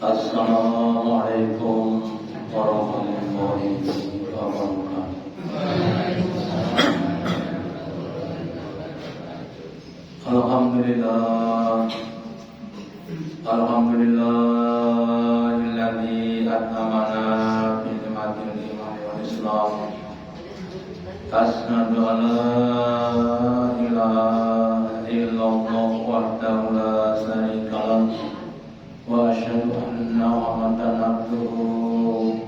Assalamualaikum warahmatullahi wabarakatuh. Alhamdulillahilladzi at'amana bi ni'matil iman wal islam. Asyhadu an la ilaha illallah wahdahu la syarika lahu wa asyhadu anna Muhammadan abduhu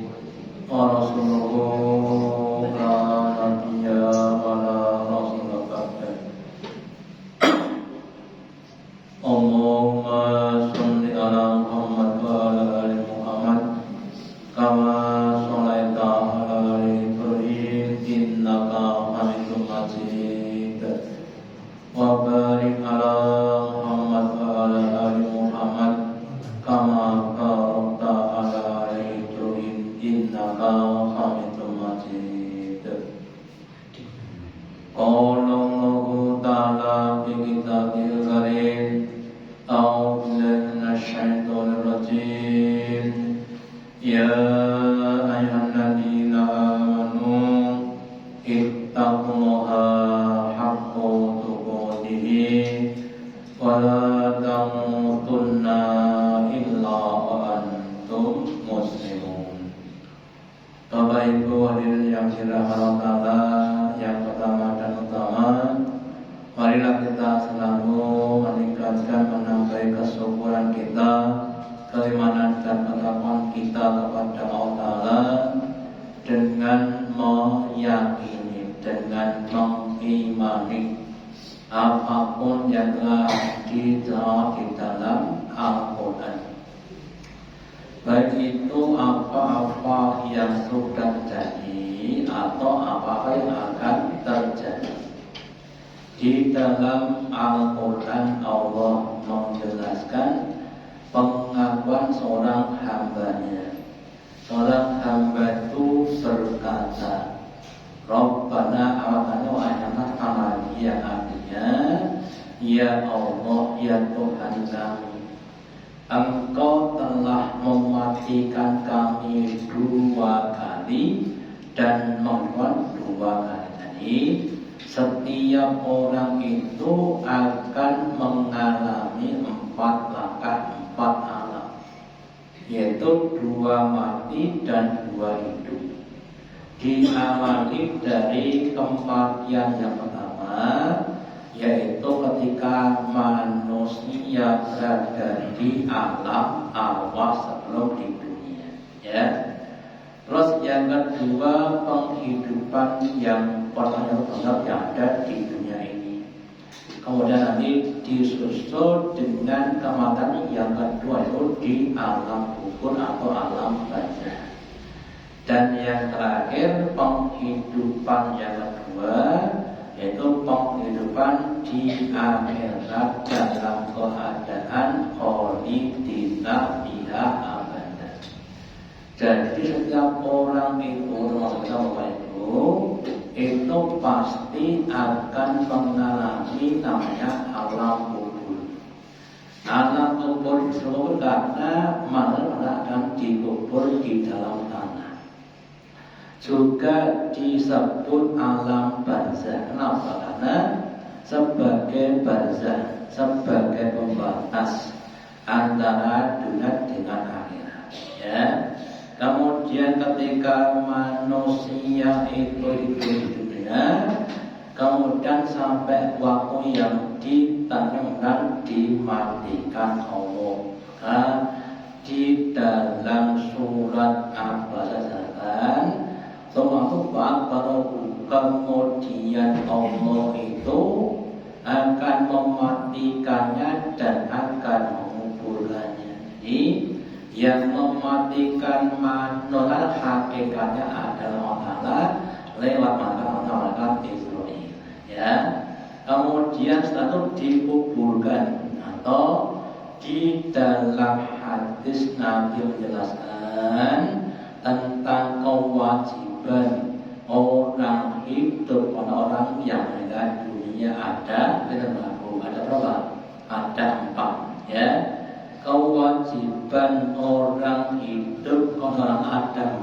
wa rasuluhu la nabiyya wa la rasula ba'dah. Allahumma sholli ala Muhammad wa ala ali Muhammad kama sholaita ala ali Ibrahim innaka Hamidum Majid wa barik ala Muhammad wa ala ali Muhammad kama barakta ala ali Ibrahim innaka Hamidum Majid. Qala Allahu ta'ala fi kitabil karim a'udzu billahi minasy syaithanir rajim. Ya ayyuhalladzina amanu ittaqullaha haqqa tuqatih wa la tamutunna illa wa antum muslimun. Bapak Ibu hadirin yang dirahmati Allah, yang pertama dan utama, marilah kita selalu meningkatkan menambah kesyukuran kita, keimanan dan ketakwaan kita kepada Allah Ta'ala dengan meyakini, dengan mengimani apapun yang telah dijawab di dalam Al-Quran, baik itu apa-apa yang sudah jadi atau apa-apa yang akan terjadi. Di dalam Al-Quran Allah menjelaskan pengakuan seorang hambanya. Seorang hamba itu berkata, Rabbana awatana wa ahyana kamali, yang artinya, ya Allah, ya Tuhan kami, Engkau telah mematikan kami 2 kali dan menguat 2 kali. Jadi setiap orang itu akan mengalami 4 langkah, 4 alam, yaitu 2 mati dan 2 hidup. Diawali dari kematian yang pertama, yaitu ketika manusia berada di alam awal sebelum di dunia, ya. Terus yang kedua, penghidupan yang pertama yang ada di dunia ini. Kemudian nanti disusul dengan kematian yang kedua, itu di alam kubur atau alam barzakh. Dan yang terakhir, penghidupan yang kedua, yaitu penghidupan di akhirat dalam keadaan khalidina fiha abadan. Jadi setiap orang itu, itu pasti akan mengalami namanya alam kubur. Alam kubur disebut karena manusia akan dikubur di dalam tanah. Juga disebut alam barzakh. Kenapa? Karena sebagai barzakh, sebagai pembatas antara dunia dengan akhirat, ya. Kemudian ketika manusia itu hidup di dunia, kemudian sampai waktu yang ditentukan dimatikan Allah. Di dalam surat Al-Baqarah, kemudian Allah itu akan mematikannya dan akan menguburkannya. Jadi yang mematikan manusia hakikatnya adalah Allah lewat malaikat Israil, ya. Kemudian setelah itu dikuburkan, atau di dalam hadis Nabi menjelaskan tentang kewajiban orang hidup, orang yang meninggal dunia ada berapa? Ada 4, ya. kewajiban orang hidup orang Adam.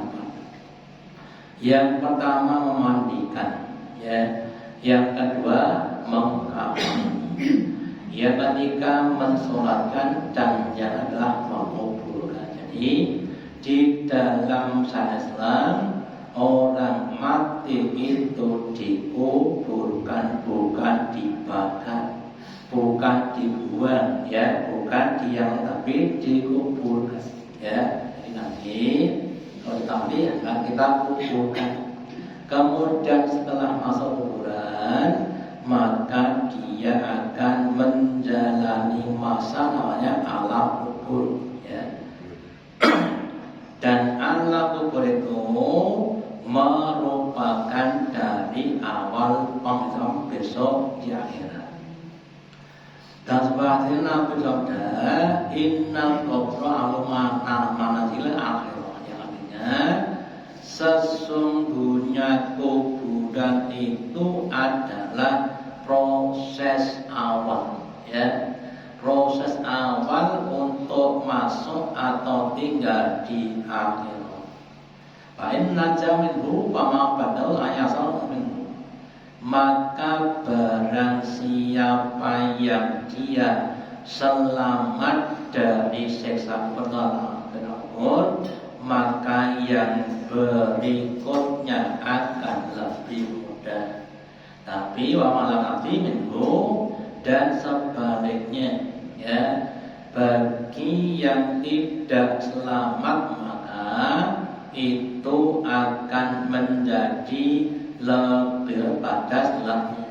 Yang pertama memandikan, ya. Yang kedua mengkafani. Ya, ketika mensolatkan dan yang adalah menguburkan. Jadi di dalam syariat Islam orang mati itu dikuburkan, bukan dibakar, bukan dibuang, ya, bukan diam, tapi dikuburkan, ya. Jadi nanti kalau tadi akan kita kuburkan. Kemudian setelah masuk kuburan, maka dia akan menjalani masa namanya alam kubur, ya. Dan alam kubur itu merupakan dari awal penghidupan besok di akhirat. Dan sebagian Nabi Sabda, Inna kubra alumana manazil akhirat, yang artinya sesungguhnya kuburan itu adalah proses awal, ya, proses awal untuk masuk atau tinggal di akhirat. Fa'in najaminhu pama badal ayasal minhu, maka barang siapa yang dia selamat dari siksa kubur, maka yang berikutnya akan lebih mudah. Tapi wa malakati minhu, dan sebaliknya, ya, bagi yang tidak selamat maka itu akan menjadi lebih pada setelahnya.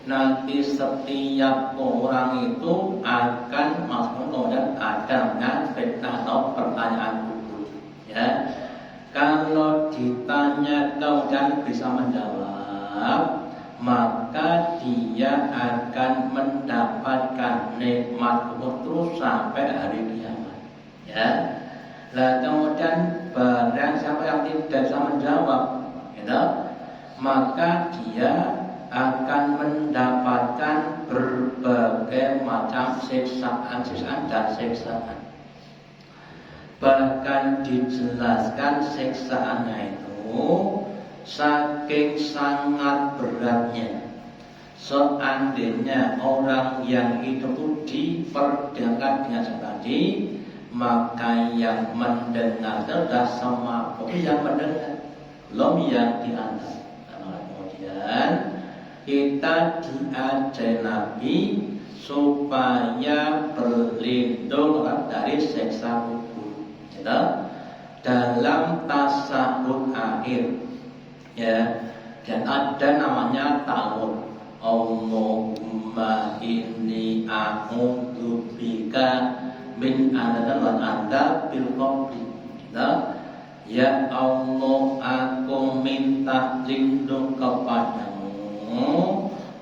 Nanti setiap orang itu akan masuk kemudian adanya fitnah atau pertanyaan kubur, ya. Kalau ditanya kemudian bisa menjawab, maka dia akan mendapatkan nikmat kubur terus sampai hari kiamat, ya. Nah, kemudian barang siapa yang tidak bisa menjawab, gitu, maka dia akan mendapatkan berbagai macam siksaan dan siksaan. Bahkan dijelaskan siksaannya itu saking sangat beratnya, seandainya orang yang hidup itu diperdagangkan dengan tadi, maka yang mendengar adalah semua yang mendengar, belum yang diantar. Kemudian kita diajar Nabi supaya berlindung dari siksa kubur, ya, dalam tasawuf akhir, ya. Dan ada namanya ta'awud. Allahumma inni a'udzubika min adzab wa adzab bil qabri, ya Allah, aku minta lindung kepadamu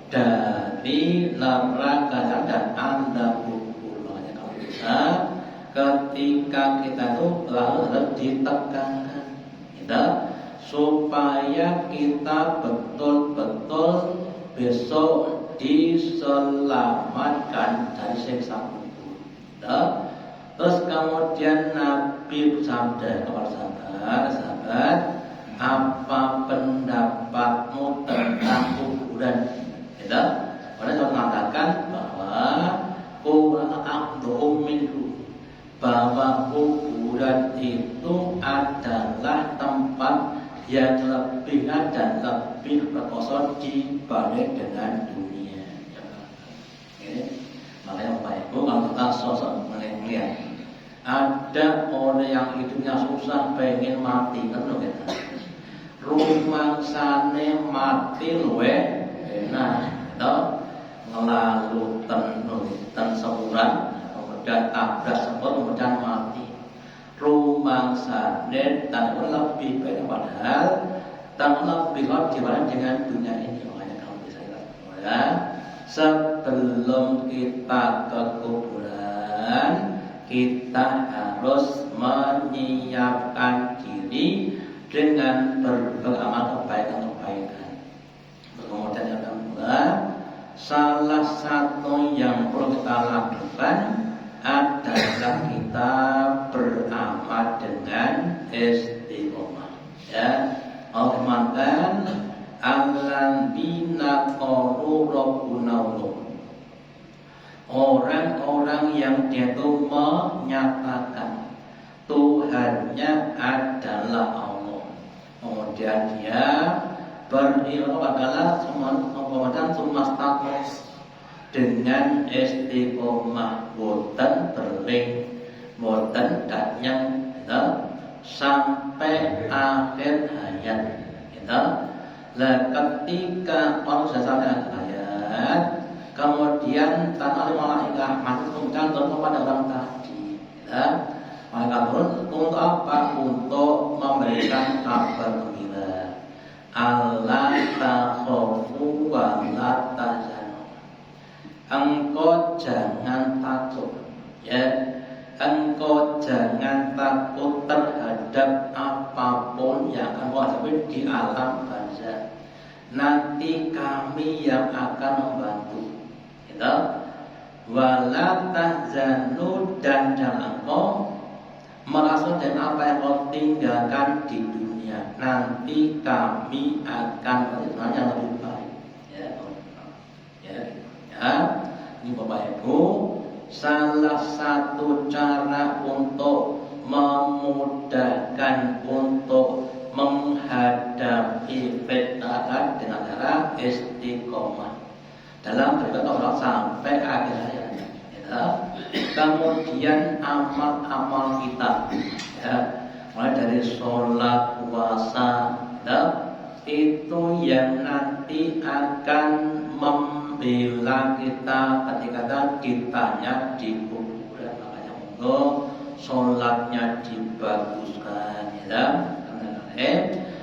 dari neraka dan azab kubur. Kalau bisa ketika kita itu harus ditekankan, kita, supaya kita betul-betul besok diselamatkan dari siksa kubur. Terus kemudian Nabi bersabda kepada sahabat, apa pendapatmu tentang kuburan? Kita pada mengatakan bahwa bahwa kuburan itu adalah tempat yang lebih dan lebih berkosong dibanding dengan dunia. Makanya Bapak Ibu, kalau kita sosok melihat ada orang yang hidupnya susah pengen mati, kan lo kita rumangsane mati luwe enak, ngelalu ten sebulan, kemudian tabrak sepuluh, kemudian mati. Rumangsane dan lebih baik, padahal dan lebih hot dibanding dengan dunia ini. Makanya kalau bisa kita sebelum kita ke kuburan, kita harus menyiapkan diri dengan beramal kebaikan-kebaikan. Kemudian yang kedua, salah satu yang perlu kita lakukan adalah kita beramal dengan istiqomah. Ya, Allah mengatakan alladzina qalu rabbuna Allah. Orang-orang yang dia itu menyatakan Tuhannya adalah Allah. Kemudian dia berilmu adalah kemudian sumastaqos dengan istiqomah boten berling boten danyang sampai akhir hayat. Lah ketika orang sudah sampai akhir hayat, kemudian tanah malaikat masih kemudian turun kepada orang tadi. Malaikat turun untuk apa? Untuk memberikan kabar gembira. Allah takhafu wa la tahzanu. Engkau jangan takut, ya. Engkau jangan takut terhadap apapun yang engkau hadapi di alam barzakh. Nanti kami yang akan membantu. Gitu. Wala tahzanu, dan jangan engkau merasa dengan apa yang kau tinggalkan di dunia. Nanti kami akan beriman yang lebih baik. Ini Bapak Ibu, salah satu cara untuk memudahkan untuk menghadapi fitnah dengan cara istiqomah dalam beribadah sampai akhir hayat. Kemudian amal-amal kita, ya, mulai dari sholat, puasa, itu yang nanti akan membela kita ketika ditanya di kuburan. Makanya monggo sholatnya dibaguskan, ya,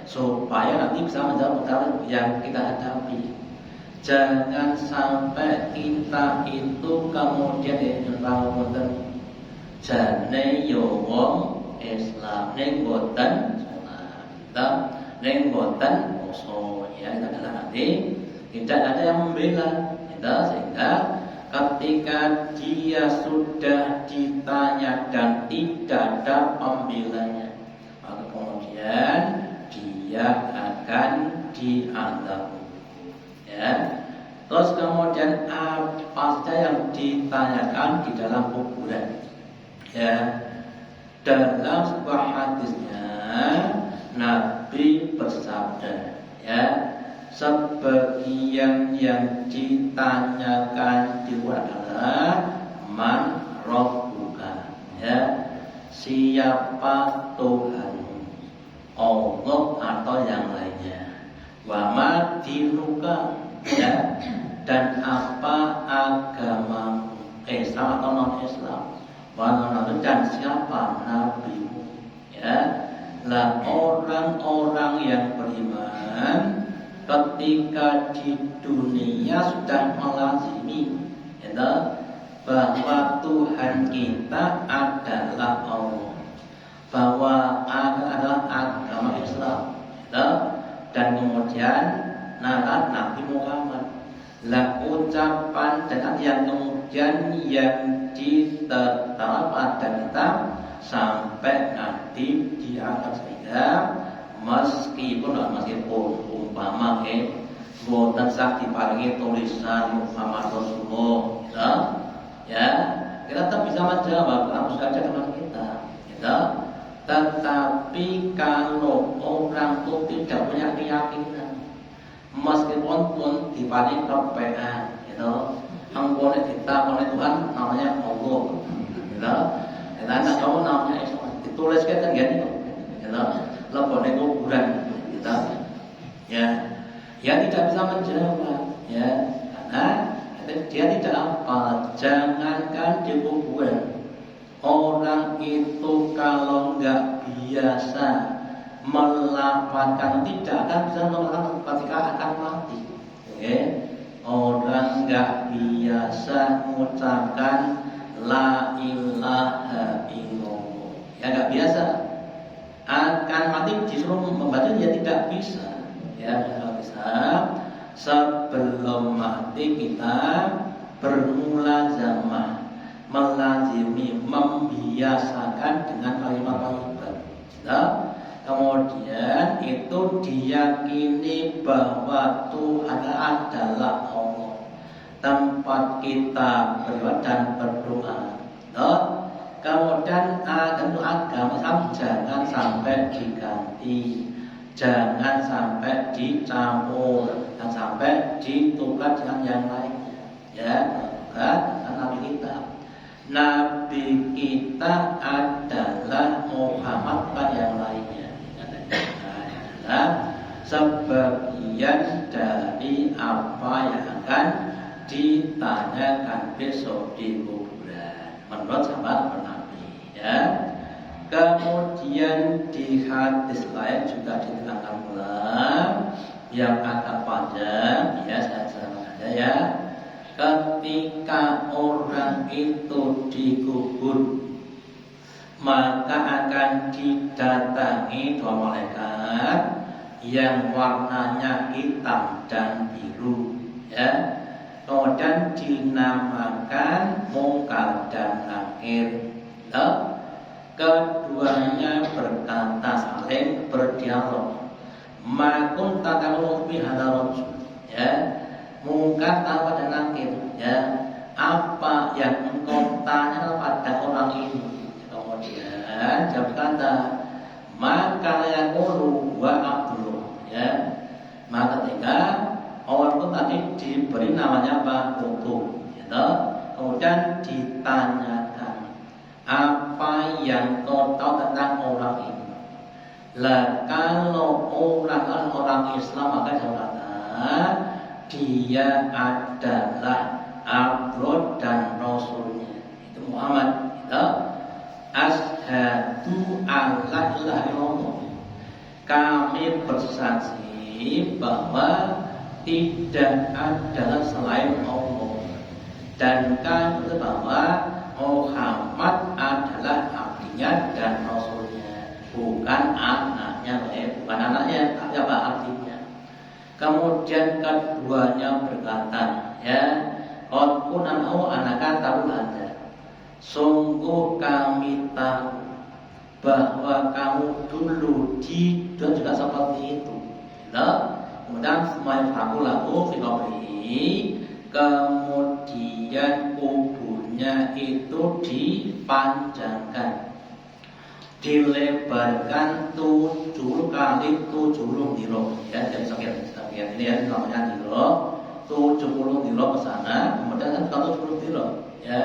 supaya nanti bisa menjawab pertanyaan yang kita hadapi. Jangan sampai kita itu kemudian dibangun jane yo wong Islam ning boten salat, ning boten poso, ya, kita adalah nanti tidak ada yang membela kita, sehingga ketika dia sudah ditanya dan tidak ada pembelanya, maka kemudian dia akan dianggap. Ya. Terus kemudian apa saja yang ditanyakan di dalam kuburan? Ya. Dalam sebuah hadisnya Nabi bersabda, ya, sebagian yang ditanyakan di kuburan adalah man rabbuka, ya, siapa Tuhanmu, Allah atau yang lainnya. Wa ma dinuka, ya, dan apa agamamu, Islam atau non Islam. Wa dan siapa nabimu, ya. Lah orang-orang yang beriman ketika di dunia sudah melazimi, ya, bahwa Tuhan kita adalah Allah, bahwa adalah agama Islam, ya. Dan kemudian Nabi Muhammad, lah ucapan dan yang kemudian yang ditetap pada kita sampai nanti diangkat, sehingga meskipun umpama boten sak diparingi tulisan Muhammad Rasulullah, ya, kita tetap bisa menjawab apa saja teman kita, ya. Tetapi kalau orang itu tidak punya keyakinan, meskipun pun diparingi kepean, gitu, engkau ditakoni Tuhan namanya Allah, gitu, dan kamu namanya Islam, dituliskan kan gini, gitu, lebone kuburan, gitu, ya, ya tidak bisa menjawab, ya, karena dia tidak apa, jangankan di kuburan. Orang itu kalau nggak biasa melafalkan tidak akan bisa melafalkan ketika akan mati. Okay? Orang nggak biasa mengucapkan la ilaha illallah, ya nggak biasa. Akan mati disuruh membaca dia tidak bisa, ya nggak bisa. Sebelum mati kita bermulazamah melazimi, membiasakan dengan kalimat thayyibat. Ya. Kemudian itu diyakini bahwa Tuhan adalah Allah, tempat kita beribadah dan berdoa. Ya. Kemudian tentu agama Islam jangan sampai diganti, jangan sampai dicampur, dan sampai ditukar dengan yang lainnya. Ya, dengan Nabi kita. Nabi kita adalah Muhammad bukan yang lainnya. Adalah sebagian dari apa yang akan ditanyakan besok di kuburan. Menurut sahabat Nabi, ya. Kemudian di hadis lain juga diterangkan pula yang agak panjang, ya saya jelaskan saja ya. Ketika orang itu dikubur, maka akan didatangi dua malaikat yang warnanya hitam dan biru, ya. Kemudian dinamakan Munkar dan Nakir. Ya. Keduanya berkata saling berdialog. Ma kunta taqulu bi hadzal rajul, ya. Munkar pada Nakir, ya. Apa yang engkau tanya pada orang ini? Kemudian dia berkata, maka yaqulu wa Abdullah, ya. Maka ketika orang itu tadi diberi namanya apa? Putu, gitu. Kemudian ditanyakan, apa yang kau tahu tentang orang ini? Lah kalau orang Islam maka dia berkata, dia adalah Abdul dan Rasulnya, itu Muhammad. Gitu. Asyhadu an la ilaha illallah. Kami bersaksi bahwa tidak ada selain Allah, dan kami bahwa Muhammad adalah abdinya dan Rasulnya, bukan anaknya, bukan anaknya, tapi apa artinya? Kemudian keduanya berkata, ya, qad kunanau anaka tahu anda. Sungguh kami tahu bahwa kamu dulu di dan juga seperti itu. Nah, kemudian semuanya laku fikabri, kemudian kuburnya itu dipanjangkan, dilebarkan 7 kali 70 dilo, ya. Jadi sekian ini ya namanya dilo, 70 dilo ke sana, kemudian kan 70 dilo, ya.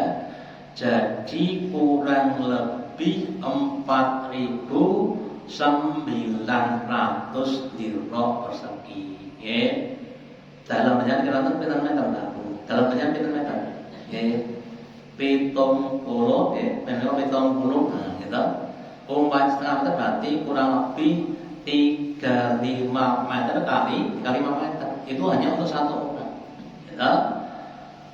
Jadi kurang lebih 4.900 dilo persegi, ya. Dalam banyak kira-kira pinten meter laku, dalam banyak pinten meter, ya. 70, ya, memang 70, nah, gitu. 4,5 meter berarti kurang lebih 35 meter kali 5 meter. Itu hanya untuk satu orang, gitu.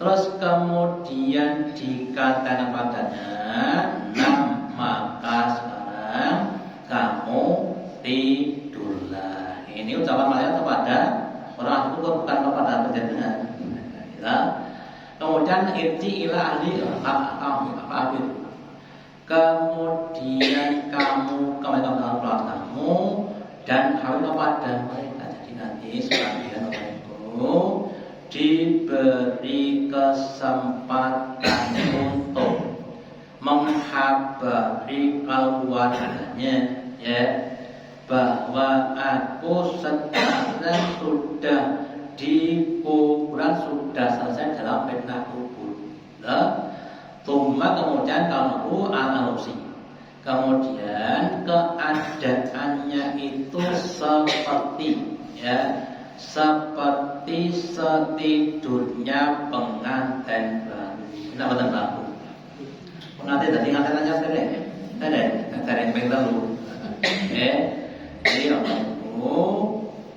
Terus kemudian dikatakan padanya, nah maka sekarang kamu tidurlah. Ini ucapan malaikat kepada orang itu, bukan kepada penjahat. Ya. Kemudian irji ila ahli apa itu? Kemudian kamu kembali ke keluarga kamu dan kawin kepada mereka. Jadi nanti sebagian orang itu diberi kesempatan untuk menghabari keluarganya, ya, bahwa aku sekarang sudah di kuburan, sudah selesai dalam fitnah kubur. Tumma kemudian kalau al-alusi, kemudian keadaannya itu seperti, ya, seperti setidurnya pengantin baru. Kenapa pengantin baru? Pengantin tadi ngatenannya dari lalu. Jadi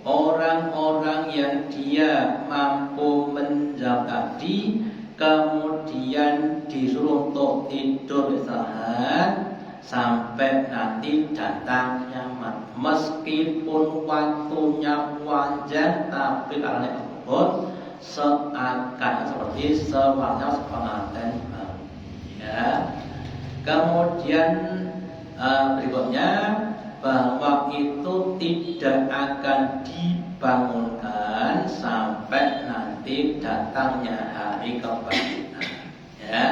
orang-orang yang dia mampu menjawab tadi, kemudian disuruh untuk tidur istirahat sampai nanti datang kiamat. Meskipun waktunya panjang, tapi karena tersebut seakan seperti semuanya pengantin baru. Ya. Kemudian berikutnya bahwa itu tidak akan dibangunkan sampai nanti datangnya hari kebangkitan. Ya.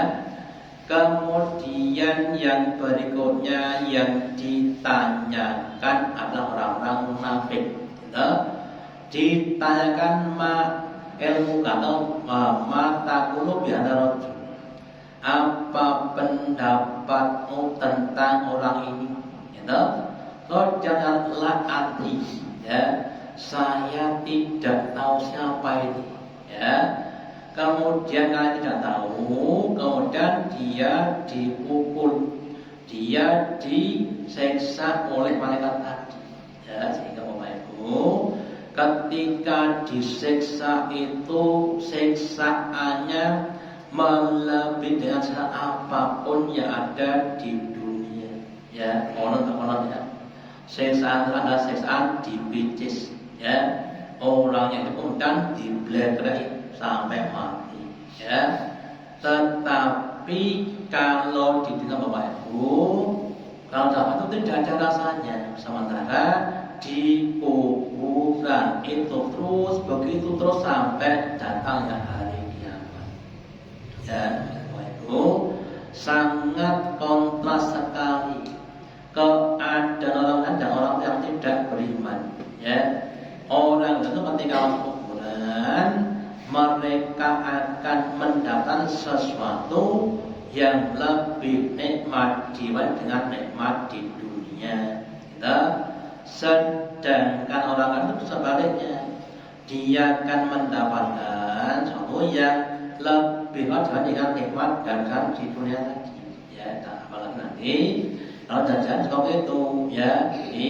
Kemudian yang berikutnya yang ditanyakan adalah orang-orang munafik. Ditanyakan ilmu atau mata kulub ya rajul. Apa pendapatmu tentang orang ini? Gitu. Kau janganlah arti, ya. Saya tidak tahu siapa ini, ya. Kemudian kalian tidak tahu, kemudian dia dipukul, dia diseksa oleh malaikat tadi, ya. Sehingga Bapak Ibu, ketika diseksa itu seksaannya melebihi dengan cara apapun yang ada di dunia, ya. Konon ya. Seksaan adalah seksaan dipicis, ya. Orang yang kemudian dibelekrai sampai mati, ya. Tetapi kalau di dunia Bapak Ibu, kalau dapat itu tidak ada rasanya. Sementara di kuburan itu terus begitu terus sampai datangnya hari kiamat. Ya, Bapak Ibu, sangat kontras sekali keadaan orang yang tidak beriman, ya. Orang itu ketika masuk kuburan, mereka akan mendapatkan sesuatu yang lebih nikmat dengan nikmat di dunia. Gitu. Sedangkan orang itu sebaliknya, dia akan mendapatkan sesuatu yang lebih dengan nikmat dan di dunia tadi, ya. Apalagi nanti kalau jajan seperti itu, ya. Jadi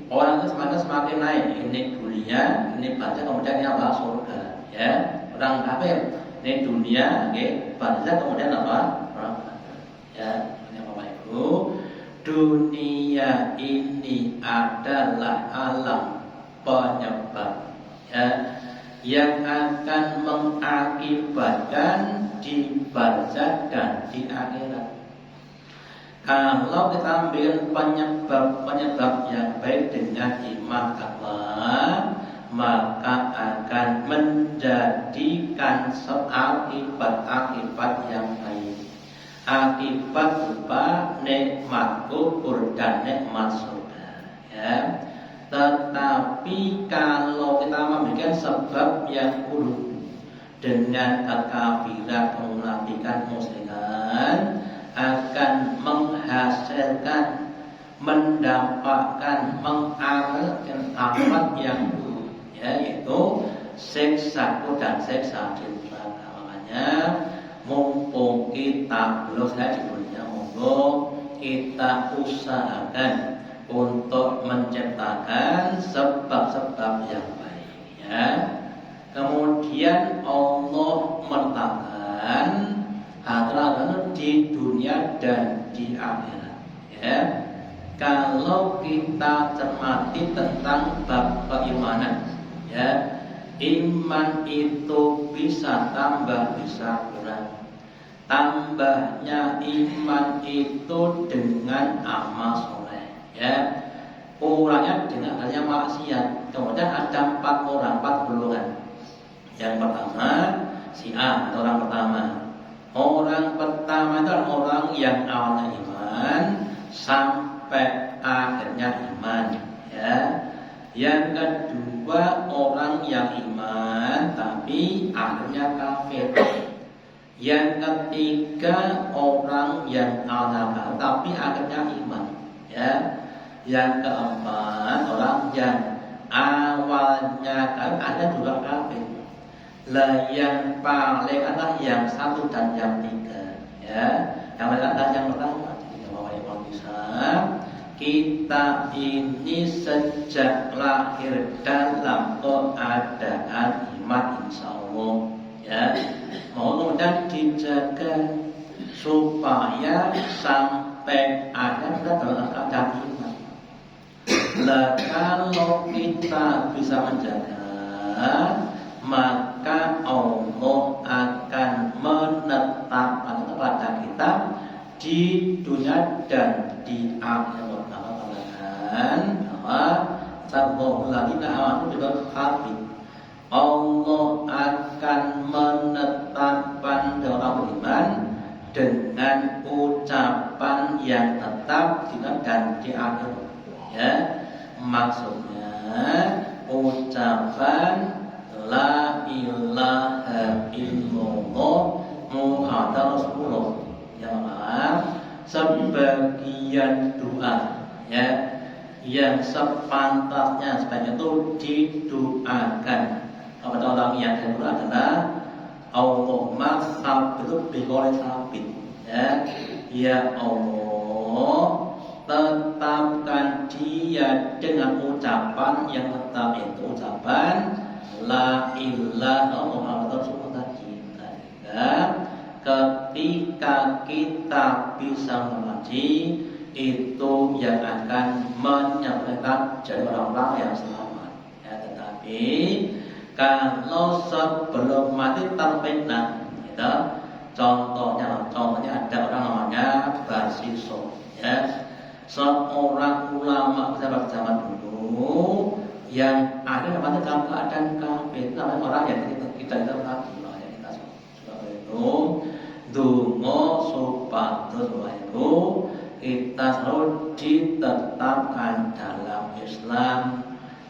orang itu semakin naik. Ini dunia, ini baca, kemudian ini apa? Surga, ya. Orang kafir ini dunia, baca, kemudian apa? Surga, ya. Ini Bapak Ibu, dunia ini adalah alam penyebab, ya, yang akan mengakibatkan di barzakh dan di akhirat. Kalau kita ambil penyebab yang baik dengan iman Allah, maka akan menjadikan akibat yang baik. Akibat berupa nikmat kubur dan nikmat surga, ya. Tetapi kalau kita membuat sebab yang buruk dengan kekafiran, kemunafikan, musyrikan, akan menghasilkan, mendapatkan, mengamalkan amal yang buruk, ya, yaitu siksa dan siksa di neraka. Makanya mumpung kita belum di dunia, monggo kita usahakan untuk menciptakan sebab-sebab yang baik, ya. Kemudian Allah meletakkan antara di dunia dan di akhirat, ya. Kalau kita cermati tentang bab keimanan, ya, iman itu bisa tambah, bisa kurang. Tambahnya iman itu dengan amal soleh, ya. Kurangnya dengan adanya maksiat. Kemudian ada 4 golongan. Yang pertama, si A, orang pertama. Orang pertama itu adalah orang yang awalnya iman sampai akhirnya iman, ya. Yang kedua, orang yang iman tapi akhirnya kafir. Yang ketiga, orang yang awalnya tapi akhirnya iman, ya. Yang keempat, orang yang awalnya kafir akhirnya juga kafir. Lah yang paling adalah yang 1 dan yang 3, ya. Yang paling adalah yang pertama. Jadi Bapak Ibu bisa, kita ini sejak lahir dalam keadaan iman, insya Allah, ya. Kemudian dijaga supaya sampai akhir kita dalam keadaan iman. Lah kalau kita bisa menjaga, maka Allah akan menetapkan kepada kita di dunia dan di akhirat. Maka bahwa Allahul ladina amanu juga kafir. Allah akan menetapkan orang beriman dengan ucapan yang tetap di dunia dan di akhirat. Ya, maksudnya ucapan la ilaha illallah Muhammadur Rasulullah. Ya, maaf, sebagian doa ya yang sepantasnya sebagian itu didoakan kepada orang yang kedua adalah Allahumma sabit biqouli sabit. Ya Allah, tetapkan dia dengan ucapan yang tetap, itu ucapan la ilaha Muhammadur Rasulullah tadi. Ketika kita bisa mengaji, itu yang akan menyampaikan jadi orang-orang yang selamat. Ya, tetapi kalau sebelum mati terfitnah, gitu, contohnya ada orang namanya Basiso, ya, seorang ulama pada zaman dulu yang akhirnya mati dalam keadaan kafir. Namanya orang yang kita itu kafir, yang kita suka itu dungo supados itu kita selalu ditetapkan dalam Islam.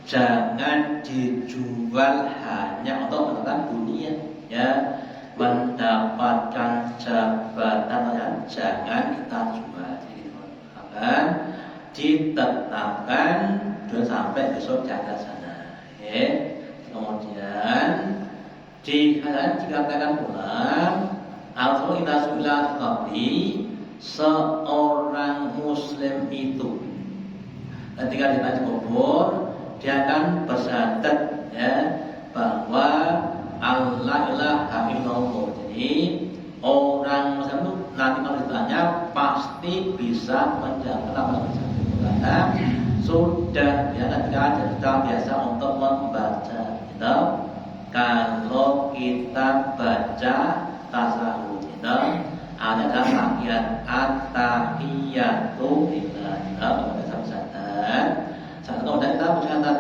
Jangan dijual hanya untuk mendapatkan dunia, ya, mendapatkan jabatan ya, jangan kita jual. Akan ditetapkan sampai besok di akhirat sana. Ya. Kemudian dikatakan pula atau kita sudah tapi seorang Muslim itu ketika ditanya kubur, dia akan bersyahadat ya bahwa Allah ilaha illallah. Jadi orang Muslim itu nanti kalau ditanya pasti bisa menjawab karena sudah ya ketika ada biasa untuk membaca. Gitu. Kalau kita baca tasawuf itu ada dalam bagian at-tahiyatu lillah. Satu dan kita bersyahadat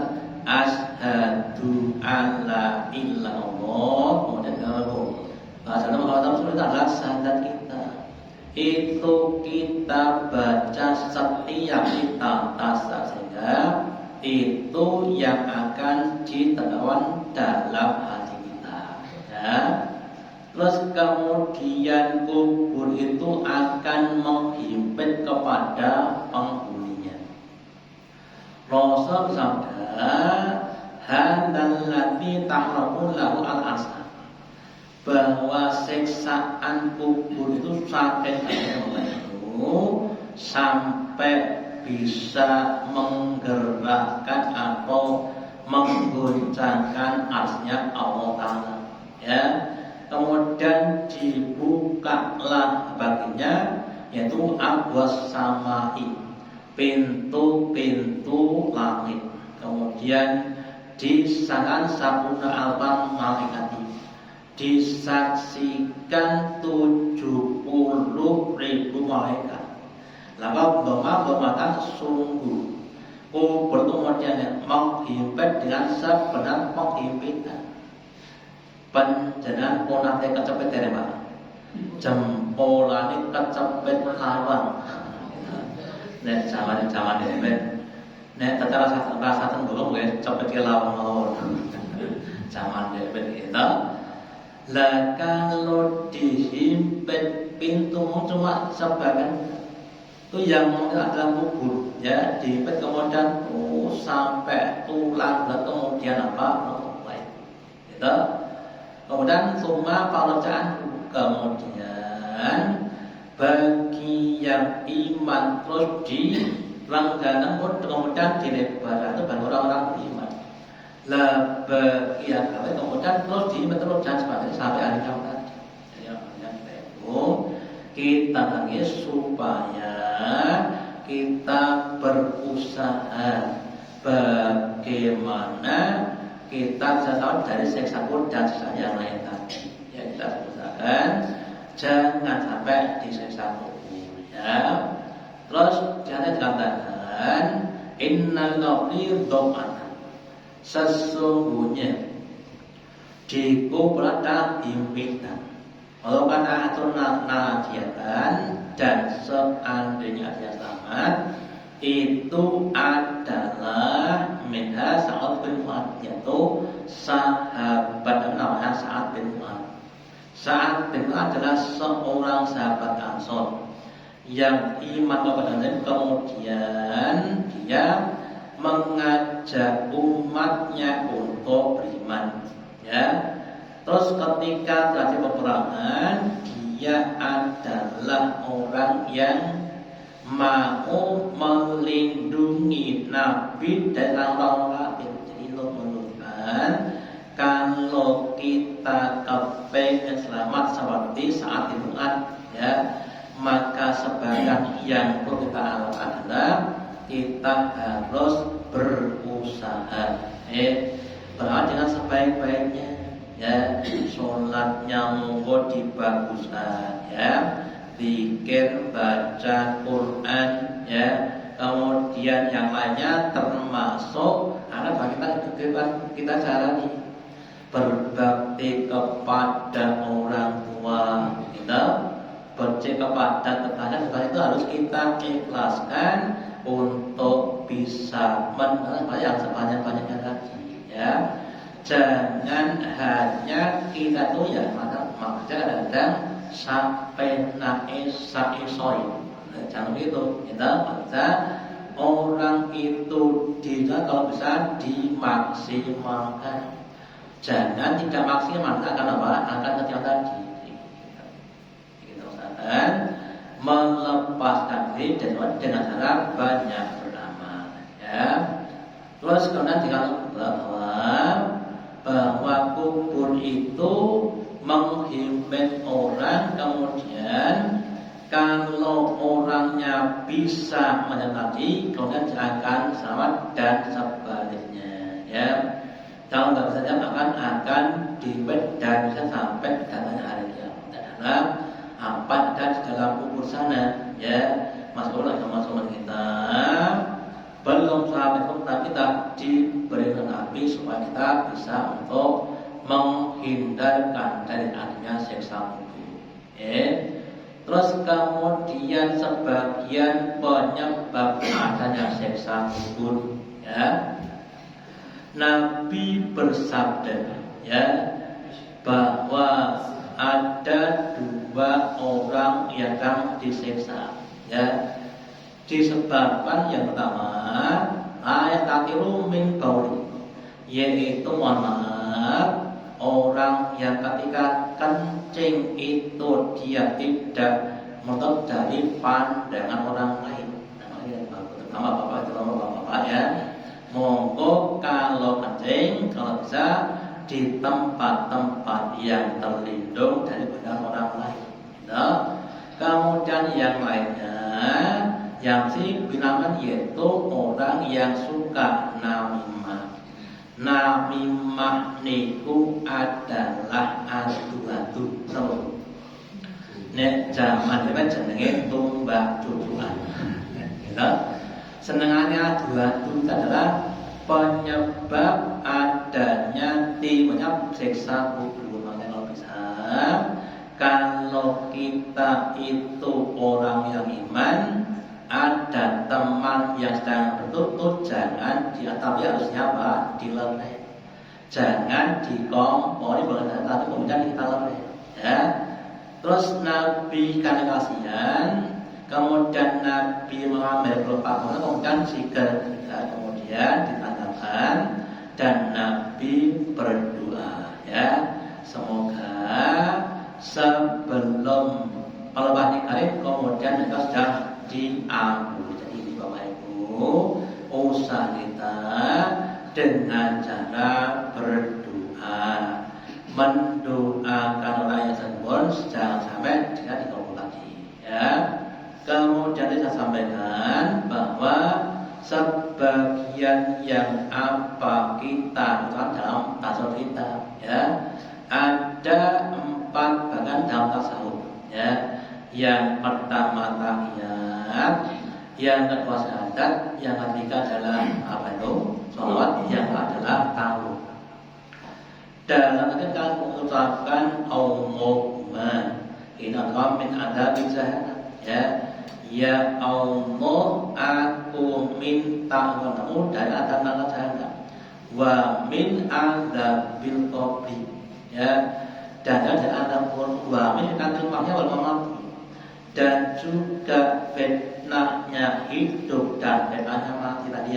asyhadu alla illallah. Kemudian kalau bahasa Muhammad Rasulullah adalah syahadat kita. Itu kita baca setiap kita tasawuf sehingga itu yang akan diterangkan dalam hati kita. Ya. Terus kemudian kubur itu akan menghimpit kepada penghuninya. Rasul bersabda, "Hadzalladzi tahramu lahu al-asar." Bahwa siksaan kubur itu sampai sampai bisa menggerakkan atau menggoncangkan arsy-Nya Allah Ta'ala. Ya. Kemudian dibukalah baginya yaitu abwas samai, pintu-pintu langit. Kemudian disaksikan sabuna alfan malaikati, disaksikan 70.000 malaikat. Lalu bermata sungguh kubur kemudian menghimpit dengan sebenar penghimpitan. Panjenengan ponate kecepet dari Pak. Jempolane kecepet lawang. Nek zaman dhewe. Nek tetara rasaten bolong nggih cepet ke lawang. Zaman dhewe kita. Lah kalau dihimpit pintu cuma sebagian itu yang adalah kubur ya, dihimpit kemudian sampai tulang dan kemudian apa? Gitu. Kemudian semua pekerjaan kemudian bagi yang iman terus direngganan kemudian dilebar itu baru orang-orang beriman. Lah bagi yang kafir kemudian terus terus dan sampai hari kiamat. Jadi itu kita lagi supaya kita berusaha bagaimana kita bisa tahu dari siksa kubur dan siksa yang lain tadi. Ya, kita usahakan jangan sampai disiksa kubur. Ya. Terus jangan dikatakan innal qawli dhamana. Sesungguhnya diku pada himpitan. Kalau kata atur nadiatan dan seandainya dia selamat, itu adalah minha Sa'ad bin Mu'adz, yaitu sahabat namanya Sa'ad bin Mu'adz. Sa'ad bin Mu'adz adalah seorang sahabat Ansor yang iman kepada Nabi, kemudian dia mengajak umatnya untuk beriman. Ya, terus ketika terjadi peperangan, dia adalah orang yang mau melindungi Nabi dari orang kafir. Jadi lo menunjukkan kalau kita kepengen selamat seperti saat itu ya, maka sebagian yang perlu kita lakukan adalah kita harus berusaha. Berdoa dengan sebaik-baiknya, ya, sholatnya monggo dibaguskan, ya, zikir, baca Quran, ya, kemudian yang lainnya termasuk ada kita jalani berbakti kepada orang tua kita, berbakti kepada tetangga itu harus kita ikhlaskan untuk bisa menerima yang sebanyak-banyaknya tadi. Ya, jangan hanya kita tuh ya maksudnya kadang-kadang sampai naisoi. Jangan begitu. Kita baca orang itu tidak kalau bisa dimaksimalkan. Jangan tidak maksimal karena apa? Akan kecil tadi. Kita usahakan melepaskan diri dengan cara banyak beramal. Ya. Terus kemudian bahwa kubur itu menghimpit orang, kemudian kalau orangnya bisa menyertai, kemudian akan selamat dan sebaliknya. Ya, kalau nggak bisa akan dihimpit dan bisa sampai datangnya hari kiamat. Karena apa ada di dalam kubur sana, ya, masuklah teman-teman kita. Belum sampai tapi kita diberikan api supaya kita bisa untuk menghindarkan dari adanya siksa kubur. Terus kemudian sebagian penyebab adanya siksa kubur, ya, Nabi bersabda, ya, bahwa ada dua orang yang akan disiksa, ya. Disebabkan yang pertama ayat takiru min bauli, yaitu orang yang ketika kencing itu dia tidak menutup dari pandangan orang lain. Terutama bapak ya, monggo kalau kencing kalau bisa di tempat-tempat yang terlindung dari pandangan orang lain. Nah, kemudian yang lainnya yang bilangan yaitu orang yang suka namimah. Namimah niku adalah adu-adu terus. Nek zaman iki jenenge tumbak tuduhan. Ya. Senengannya adu-adu adalah penyebab adanya timnya siksa kubur. Kalau bisa, kalau kita itu orang yang iman, ada teman yang sedang bertutur, jangan tapi harusnya apa? Dilerai. Jangan dikompori boleh tapi kemudian kita lerai. Ya. Terus Nabi kan kasihan, kemudian Nabi mengambil pelupa, kemudian jika kemudian ditanyakan dan Nabi berdoa, ya, semoga sebelum pelupa dikarim kemudian mereka sudah diampuni. Jadi ini Bapak Ibu, usaha kita dengan cara berdoa, mendoakan orang yang sempurna, jangan sampai tidak dikabul lagi. Ya. Kemudian saya sampaikan bahwa sebagian yang apa kita dalam tasawuf kita, ya, ada 4 bahkan dalam tasawuf, ya. Yang pertama tahiyat, yang kedua syahadat, yang ketiga adalah apa itu? Sholawat, yang adalah tahu. Dalam ketika mengucapkan Allahumma inna min adabi jahannam, ya Allah aku minta kepadamu dari adab neraka jahanam, wa min adabil qabri, dan dari adab wa min adabil mahya wal mamat, dan juga fitnahnya hidup dan fitnahnya mati tadi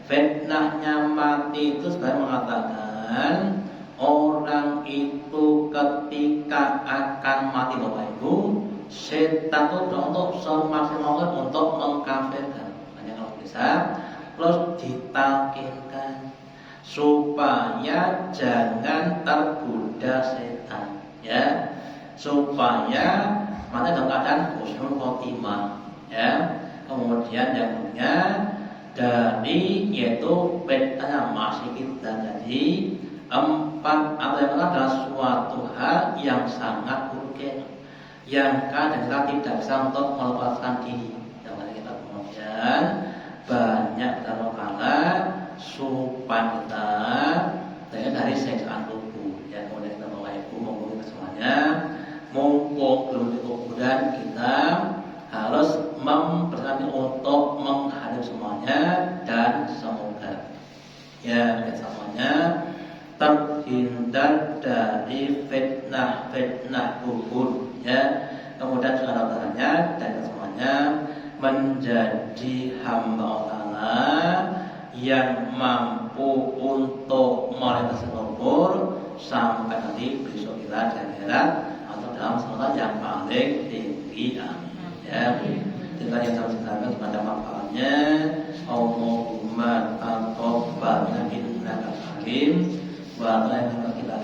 Fitnahnya mati itu sebenarnya mengatakan orang itu ketika akan mati Bapak Ibu, setan itu untuk semaksimal untuk mengkafirkan. Hanya kalau bisa, terus ditalkinkan supaya jangan tergoda setan, supaya mati dalam keadaan husnul khotimah, Kemudian yang punya dari yaitu fitnah masih kita jadi empat atau yang adalah suatu hal yang sangat urgen yang kadang kita tidak bisa untuk melepaskan diri. Yang kita kemudian banyak kala supaya kita dari siksaan tubuh. Kemudian kita Bapak Ibu monggo kita semuanya, mumpung belum kuburan kita harus mempersiapkan untuk menghadap semuanya dan semoga semuanya terhindar dari fitnah kubur, kemudian juga antaranya dan semuanya menjadi hamba Allah yang mampu untuk melintasi kubur sampai nanti besok kita di akhirat atau dalam selamat yang paling tinggi. Dengan yang saya sampaikan kepada manfaatnya, Allahumma taqabbal minna al-hakim wa ta'ala kita